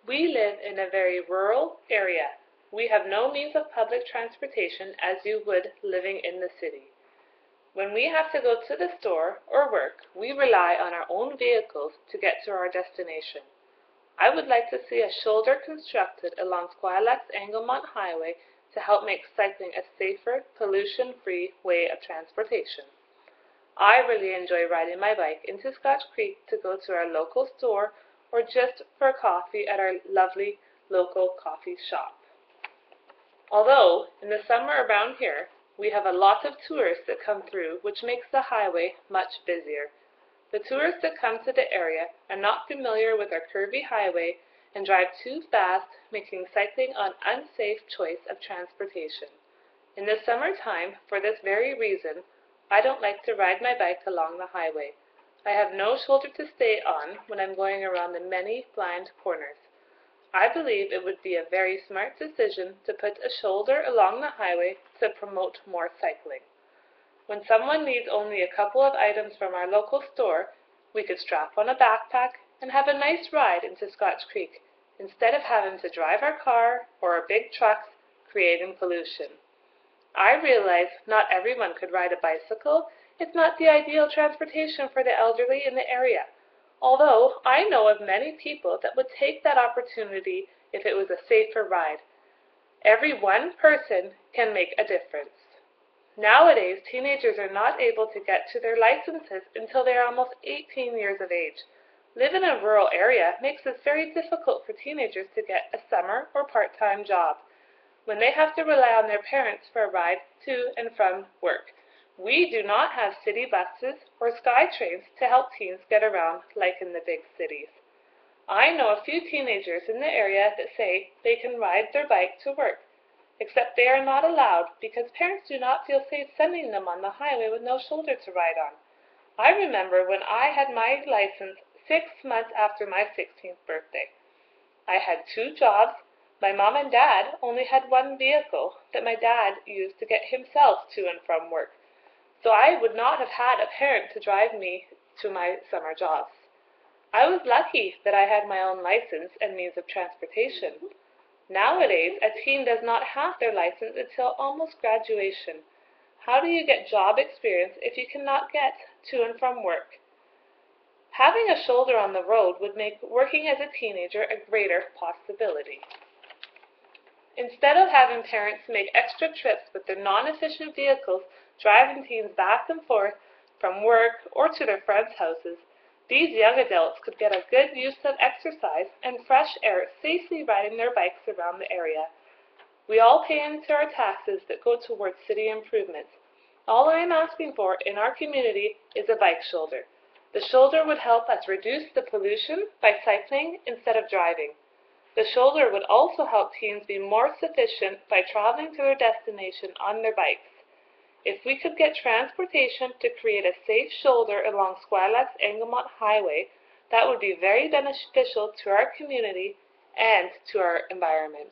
We live in a very rural area. We have no means of public transportation as you would living in the city. When we have to go to the store or work, we rely on our own vehicles to get to our destination. I would like to see a shoulder constructed along Squillax-Engelmont Highway to help make cycling a safer, pollution-free way of transportation. I really enjoy riding my bike into Scotch Creek to go to our local store or just for coffee at our lovely local coffee shop. Although, in the summer around here, we have a lot of tourists that come through, which makes the highway much busier. The tourists that come to the area are not familiar with our curvy highway and drive too fast, making cycling an unsafe choice of transportation. In the summertime, for this very reason, I don't like to ride my bike along the highway. I have no shoulder to stay on when I'm going around the many blind corners. I believe it would be a very smart decision to put a shoulder along the highway to promote more cycling. When someone needs only a couple of items from our local store, we could strap on a backpack and have a nice ride into Scotch Creek, instead of having to drive our car or our big trucks, creating pollution. I realize not everyone could ride a bicycle. It's not the ideal transportation for the elderly in the area. Although I know of many people that would take that opportunity if it was a safer ride. Every one person can make a difference. Nowadays, teenagers are not able to get to their licenses until they are almost 18 years of age. Living in a rural area makes it very difficult for teenagers to get a summer or part-time job when they have to rely on their parents for a ride to and from work. We do not have city buses or sky trains to help teens get around like in the big cities. I know a few teenagers in the area that say they can ride their bike to work, except they are not allowed because parents do not feel safe sending them on the highway with no shoulder to ride on. I remember when I had my license 6 months after my 16th birthday. I had 2 jobs. My mom and dad only had one vehicle that my dad used to get himself to and from work. So I would not have had a parent to drive me to my summer jobs. I was lucky that I had my own license and means of transportation. Nowadays, a teen does not have their license until almost graduation. How do you get job experience if you cannot get to and from work? Having a shoulder on the road would make working as a teenager a greater possibility. Instead of having parents make extra trips with their non-efficient vehicles, driving teens back and forth from work or to their friends' houses, these young adults could get a good use of exercise and fresh air safely riding their bikes around the area. We all pay into our taxes that go towards city improvements. All I am asking for in our community is a bike shoulder. The shoulder would help us reduce the pollution by cycling instead of driving. The shoulder would also help teens be more sufficient by traveling to their destination on their bikes. If we could get transportation to create a safe shoulder along Squillax-Engelmont Highway, that would be very beneficial to our community and to our environment.